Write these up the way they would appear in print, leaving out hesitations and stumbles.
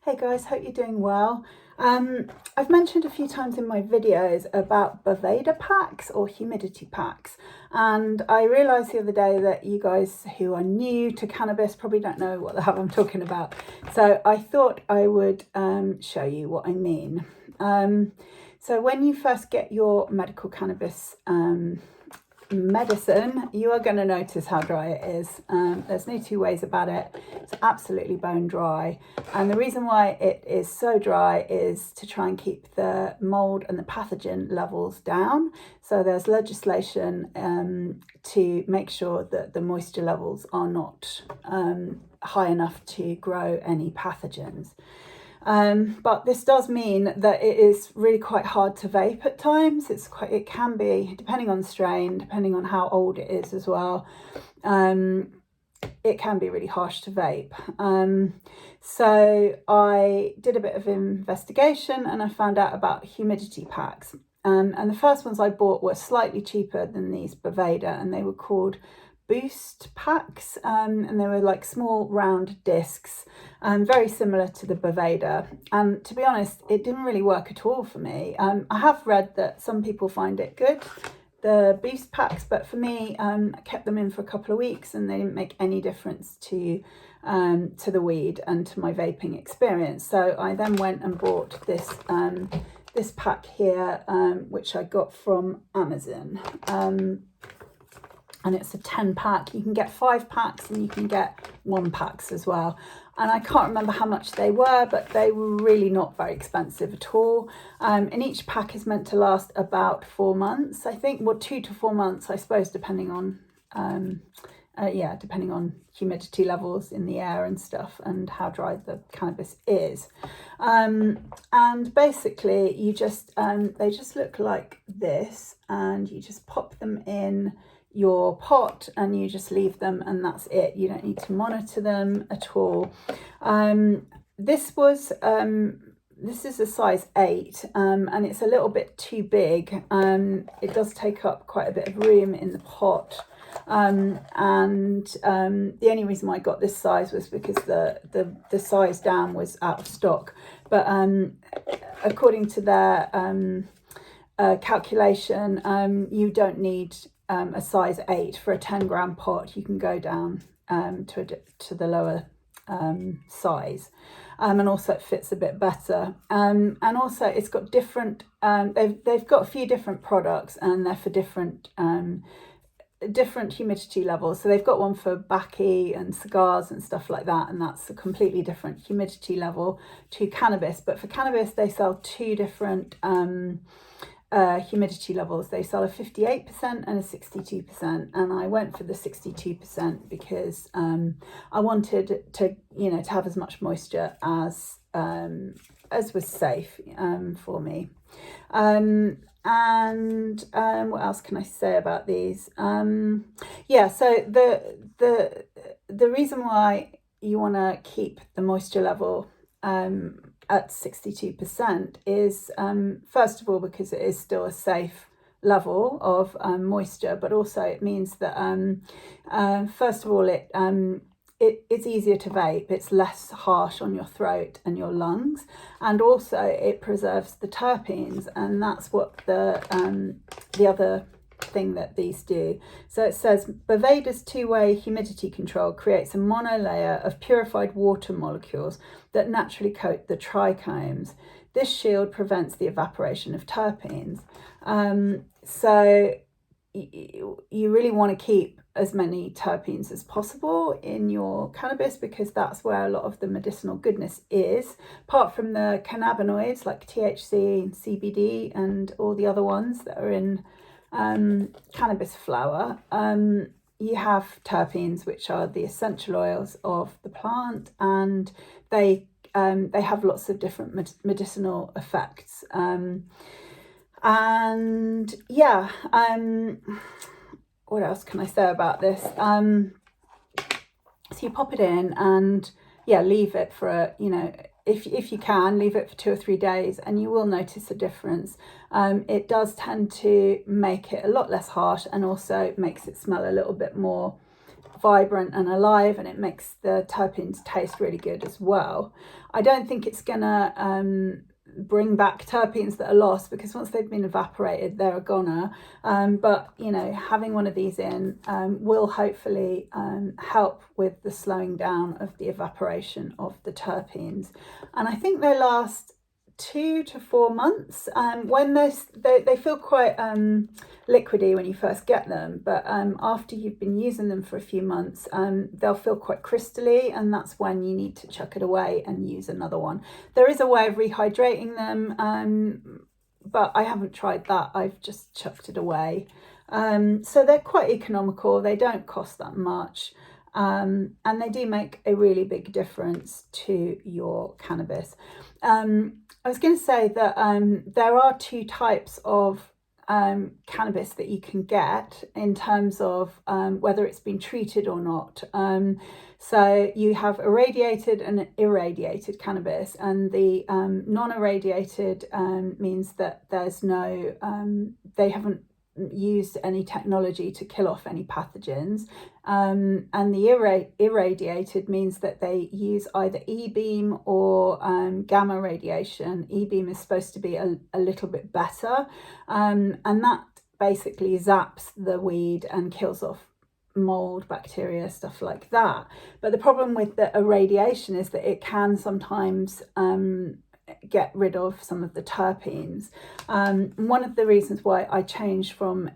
Hey guys, hope you're doing well. I've mentioned a few times in my videos about Boveda packs or humidity packs, and I realised the other day that you guys who are new to cannabis probably don't know what the hell I'm talking about. So I thought I would show you what I mean. So when you first get your medical cannabis medicine, you are going to notice how dry it is. There's no two ways about it. It's absolutely bone dry, and the reason why it is so dry is to try and keep the mold and the pathogen levels down. So there's legislation to make sure that the moisture levels are not high enough to grow any pathogens. But this does mean that it is really quite hard to vape at times. It can be, depending on the strain, depending on how old it is as well. It can be really harsh to vape. So I did a bit of investigation and I found out about humidity packs. And the first ones I bought were slightly cheaper than these Boveda, and they were called Boost packs, and they were like small round discs, very similar to the Boveda. And to be honest, it didn't really work at all for me. I have read that some people find it good, the Boost packs, but for me, I kept them in for a couple of weeks and they didn't make any difference to the weed and to my vaping experience. So I then went and bought this pack here, which I got from Amazon. And it's a 10 pack. You can get 5 packs and you can get 1 packs as well. And I can't remember how much they were, but they were really not very expensive at all. And each pack is meant to last about 4 months, I think. Well, 2 to 4 months, I suppose, depending on depending on humidity levels in the air and stuff and how dry the cannabis is. And basically you just, they just look like this, and you just pop them in your pot and you just leave them, and that's it. You don't need to monitor them at all. This is a size 8, and it's a little bit too big. It does take up quite a bit of room in the pot. The only reason why I got this size was because the size down was out of stock. But according to their calculation, you don't need a size 8 for a 10-gram pot. You can go down to the lower size, and also it fits a bit better, and also it's got different they've got a few different products, and they're for different humidity levels. So they've got one for baccy and cigars and stuff like that, and that's a completely different humidity level to cannabis. But for cannabis they sell 2 different humidity levels. They sell a 58% and a 62%, and I went for the 62% because I wanted to have as much moisture as was safe for me. What else can I say about these? So the reason why you want to keep the moisture level at 62% is first of all because it is still a safe level of moisture, but also it means that first of all it's easier to vape. It's less harsh on your throat and your lungs, and also it preserves the terpenes, and that's what the other thing that these do. So it says Boveda's 2-way humidity control creates a monolayer of purified water molecules that naturally coat the trichomes. This shield prevents the evaporation of terpenes. So you really want to keep as many terpenes as possible in your cannabis, because that's where a lot of the medicinal goodness is, apart from the cannabinoids like THC and CBD and all the other ones that are in cannabis flower. You have terpenes, which are the essential oils of the plant, and they have lots of different medicinal effects. What else can I say about this? So you pop it in and leave it for if you can, leave it for 2 or 3 days, and you will notice a difference. It does tend to make it a lot less harsh, and also makes it smell a little bit more vibrant and alive, and it makes the terpenes taste really good as well. I don't think it's gonna bring back terpenes that are lost, because once they've been evaporated, they're a goner. But you know, having one of these in will hopefully help with the slowing down of the evaporation of the terpenes. And I think they last 2 to 4 months. When they feel quite liquidy when you first get them, but after you've been using them for a few months, they'll feel quite crystally, and that's when you need to chuck it away and use another one. There is a way of rehydrating them, but I haven't tried that. I've just chucked it away. So they're quite economical. They don't cost that much. And they do make a really big difference to your cannabis. I was going to say that there are 2 types of cannabis that you can get in terms of whether it's been treated or not. So you have irradiated and irradiated cannabis, and the non-irradiated means that there's no, they haven't used any technology to kill off any pathogens, and the irradiated means that they use either E-beam or gamma radiation. E-beam is supposed to be a little bit better, and that basically zaps the weed and kills off mold, bacteria, stuff like that. But the problem with the irradiation is that it can sometimes get rid of some of the terpenes. One of the reasons why I changed from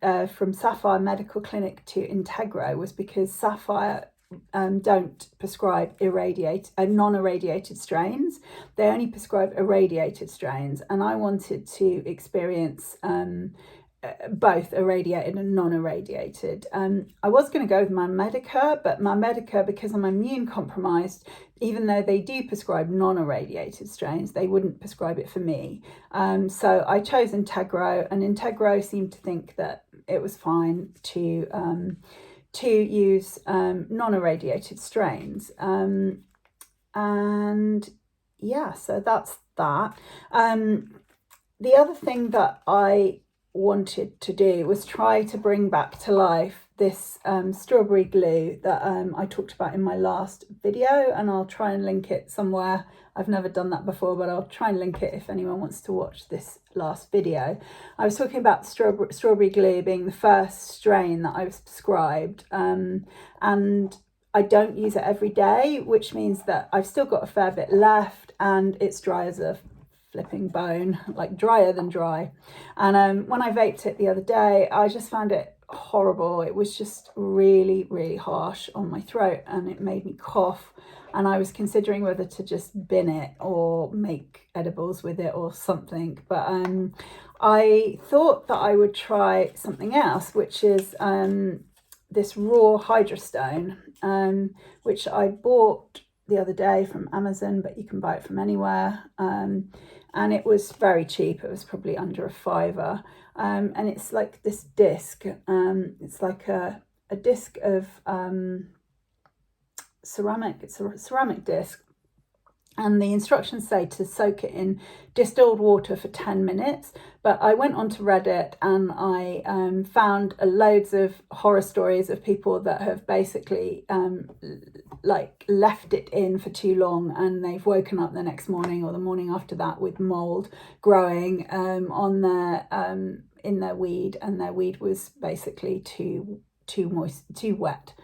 Sapphire Medical Clinic to Integro was because Sapphire don't prescribe non-irradiated strains. They only prescribe irradiated strains, and I wanted to experience both irradiated and non-irradiated. I was going to go with my Medica, but my Medica, because I'm immune compromised, even though they do prescribe non-irradiated strains, they wouldn't prescribe it for me. So I chose Integro, and Integro seemed to think that it was fine to use non-irradiated strains. And yeah, so that's that. The other thing that I wanted to do was try to bring back to life this strawberry glue that I talked about in my last video, and I'll try and link it somewhere. I've never done that before, but I'll try and link it if anyone wants to watch this last video. I was talking about strawberry glue being the first strain that I was prescribed, and I don't use it every day, which means that I've still got a fair bit left, and it's dry as a flipping bone, like drier than dry. And when I vaped it the other day, I just found it horrible. It was just really, really harsh on my throat, and it made me cough. And I was considering whether to just bin it or make edibles with it or something. But I thought that I would try something else, which is this raw Hydrostone, which I bought the other day from Amazon, but you can buy it from anywhere. And it was very cheap. It was probably under £5. And it's like this disc. It's like a disc of ceramic. It's a ceramic disc. And the instructions say to soak it in distilled water for 10 minutes. But I went onto Reddit and I found loads of horror stories of people that have basically like left it in for too long, and they've woken up the next morning or the morning after that with mold growing on their in their weed, and their weed was basically too moist, too wet.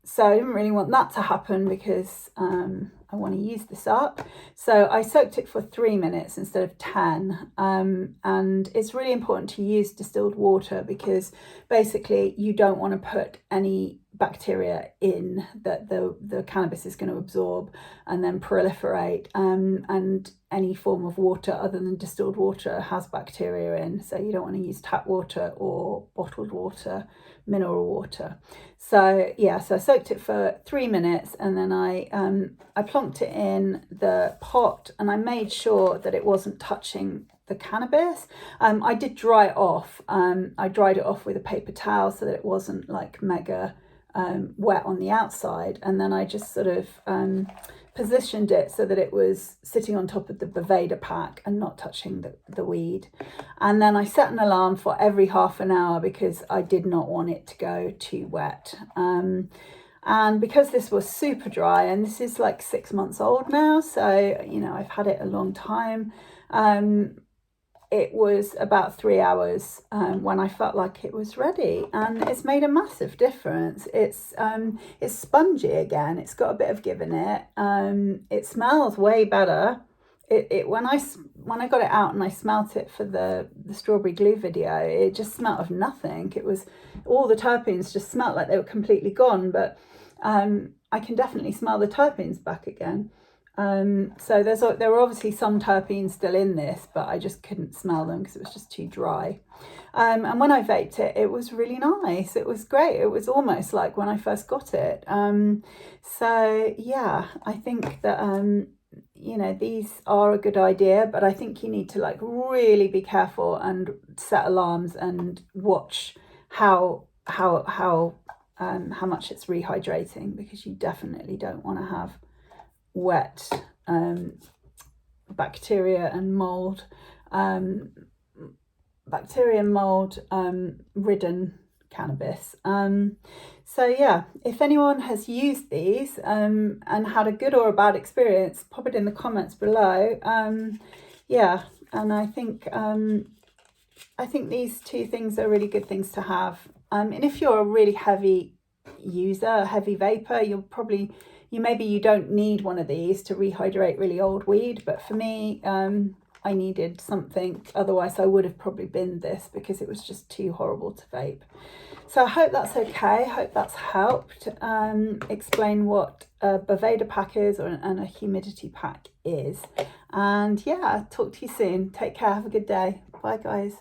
So I didn't really want that to happen, because I want to use this up. So I soaked it for 3 minutes instead of 10. And it's really important to use distilled water, because basically you don't want to put any bacteria in that the cannabis is going to absorb and then proliferate. And any form of water other than distilled water has bacteria in. So you don't want to use tap water or bottled water, mineral water. So yeah, so I soaked it for 3 minutes, and then I plonked it in the pot, and I made sure that it wasn't touching the cannabis. I did dry it off. I dried it off with a paper towel so that it wasn't like mega wet on the outside, and then I just sort of positioned it so that it was sitting on top of the Boveda pack and not touching the weed. And then I set an alarm for every half an hour because I did not want it to go too wet. And because this was super dry, and this is like 6 months old now, so, you know, I've had it a long time, it was about 3 hours when I felt like it was ready, and it's made a massive difference. It's spongy again. It's got a bit of give in it. It smells way better. When I got it out and I smelt it for the strawberry glue video, it just smelled of nothing. It was, all the terpenes just smelled like they were completely gone, but I can definitely smell the terpenes back again. So there were obviously some terpenes still in this, but I just couldn't smell them because it was just too dry. And when I vaped it, it was really nice. It was great. It was almost like when I first got it. So yeah, I think that you know, these are a good idea, but I think you need to like really be careful and set alarms and watch how much it's rehydrating, because you definitely don't want to have wet bacteria and mold ridden cannabis. So yeah, if anyone has used these and had a good or a bad experience, pop it in the comments below. Yeah, and I think these two things are really good things to have. And if you're a really heavy user, a heavy vapor, maybe you don't need one of these to rehydrate really old weed, but for me, I needed something. Otherwise I would have probably binned this because it was just too horrible to vape. So I hope that's okay. I hope that's helped explain what a Boveda pack is and a humidity pack is. And yeah, talk to you soon. Take care. Have a good day. Bye guys.